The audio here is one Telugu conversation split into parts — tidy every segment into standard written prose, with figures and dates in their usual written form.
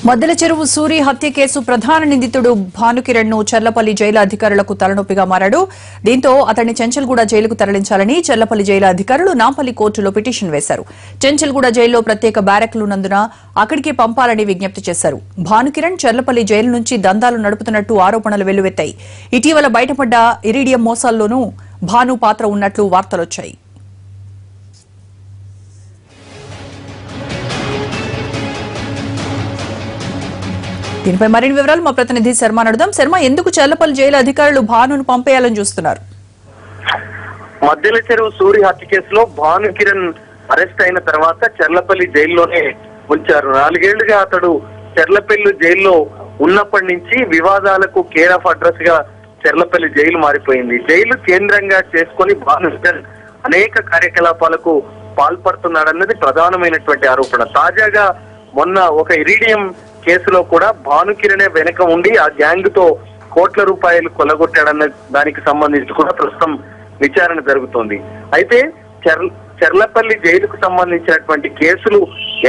మద్దెల చెరువు సూరి హత్య కేసు ప్రధాన నిందితుడు భానుకిరణ్ ను చర్లపల్లి జైలు అధికారులకు తలనొప్పిగా మారాడు. దీంతో అతన్ని చెంచల్గూడ జైలుకు తరలించాలని చర్లపల్లి జైలు అధికారులు నాంపల్లి కోర్టులో పిటిషన్ వేశారు. చెంచల్గూడ జైల్లో ప్రత్యేక బ్యారక్లున్నందున అక్కడికి పంపాలని విజ్ఞప్తి చేశారు. భానుకిరణ్ చర్లపల్లి జైలు నుంచి దందాలు నడుపుతున్నట్టు ఆరోపణలు వెల్లువెత్తాయి. ఇటీవల బయటపడ్డ ఇరీడియం మోసాల్లోనూ భాను పాత్ర ఉన్నట్లు వార్తలొచ్చాయి. దీనిపై మరిన్ని వివరాలు మా ప్రతినిధి శర్మ అడుగుదాం. శర్మ, ఎందుకు చర్లపల్లి జైలు అధికారులు భానును పంపేయాలని చూస్తున్నారు? మద్దెల చెరువు సూరి హత్య కేసులో భానుకిరణ్ అరెస్ట్ అయిన తర్వాత చర్లపల్లి జైల్లోనే ఉంచారు. 4 ఏళ్లుగా అతడు చర్లపల్లి జైల్లో ఉన్నప్పటి నుంచి వివాదాలకు కేర్ ఆఫ్ అడ్రస్ గా చర్లపల్లి జైలు మారిపోయింది. జైలు కేంద్రంగా చేసుకుని భానుకిరణ్ అనేక కార్యకలాపాలకు పాల్పడుతున్నాడన్నది ప్రధానమైనటువంటి ఆరోపణ. తాజాగా మొన్న ఒక ఇరీడియం కేసులో కూడా భానుకిరణే వెనక ఉండి ఆ గ్యాంగ్ తో కోట్ల రూపాయలు కొల్లగొట్టాడన్న దానికి సంబంధించి కూడా ప్రస్తుతం విచారణ జరుగుతోంది. అయితే చర్లపల్లి జైలుకు సంబంధించినటువంటి కేసులు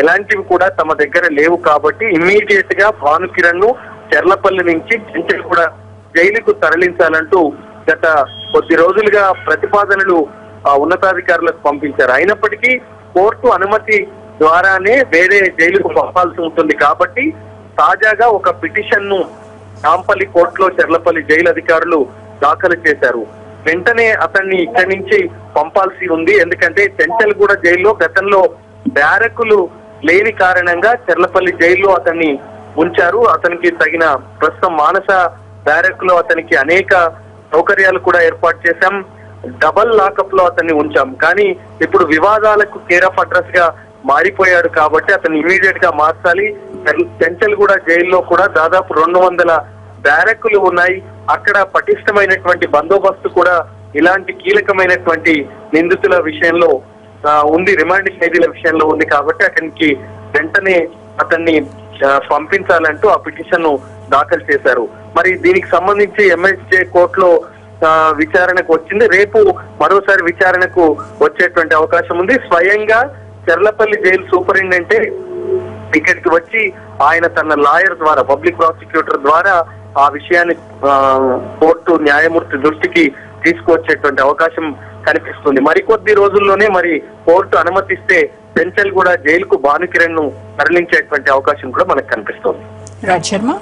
ఎలాంటివి కూడా తమ దగ్గర లేవు కాబట్టి ఇమ్మీడియట్ గా భానుకిరణ్ ను చర్లపల్లి నుంచి చెంచల్గూడ జైలుకు తరలించాలంటూ గత కొద్ది రోజులుగా ప్రతిపాదనలు ఉన్నతాధికారులకు పంపించారు. అయినప్పటికీ కోర్టు అనుమతి ద్వారానే వేరే జైలుకు పంపాల్సి ఉంటుంది కాబట్టి తాజాగా ఒక పిటిషన్ ను నాంపల్లి కోర్టులో చర్లపల్లి జైలు అధికారులు దాఖలు చేశారు. వెంటనే అతన్ని ఇక్కడి నుంచి పంపాల్సి ఉంది. ఎందుకంటే చెంచల్గూడ జైల్లో గతంలో బ్యారకులు లేని కారణంగా చర్లపల్లి జైల్లో అతన్ని ఉంచారు. అతనికి తగిన ప్రస్తుతం మానస బ్యారక్ లో అతనికి అనేక సౌకర్యాలు కూడా ఏర్పాటు చేశాం. డబల్ లాకప్ లో అతన్ని ఉంచాం. కానీ ఇప్పుడు వివాదాలకు కేర్ ఆఫ్ అడ్రస్ గా మారిపోయాడు కాబట్టి అతన్ని ఇమీడియట్ గా మార్చాలి. చెంచల్గూడ జైల్లో కూడా దాదాపు 200 బ్యారక్కులు ఉన్నాయి. అక్కడ పటిష్టమైనటువంటి బందోబస్తు కూడా ఇలాంటి కీలకమైనటువంటి నిందితుల విషయంలో ఉంది, రిమాండ్ ఖైదీల విషయంలో ఉంది కాబట్టి అతనికి వెంటనే అతన్ని పంపించాలంటూ ఆ పిటిషన్ ను దాఖలు చేశారు. మరి దీనికి సంబంధించి ఎంఎస్జే కోర్టులో విచారణకు వచ్చింది. రేపు మరోసారి విచారణకు వచ్చేటువంటి అవకాశం ఉంది. స్వయంగా చర్లపల్లి జైలు సూపరింటెండెంట్ ఇక్కడికి వచ్చి ఆయన తన లాయర్ ద్వారా, పబ్లిక్ ప్రాసిక్యూటర్ ద్వారా ఆ విషయాన్ని కోర్టు న్యాయమూర్తి దృష్టికి తీసుకువచ్చేటువంటి అవకాశం కనిపిస్తుంది. మరికొద్ది రోజుల్లోనే మరి కోర్టు అనుమతిస్తే చెంచల్గూడ జైలుకు భానుకిరణ్ ను తరలించేటువంటి అవకాశం కూడా మనకు కనిపిస్తుంది. రాజ్ శర్మ.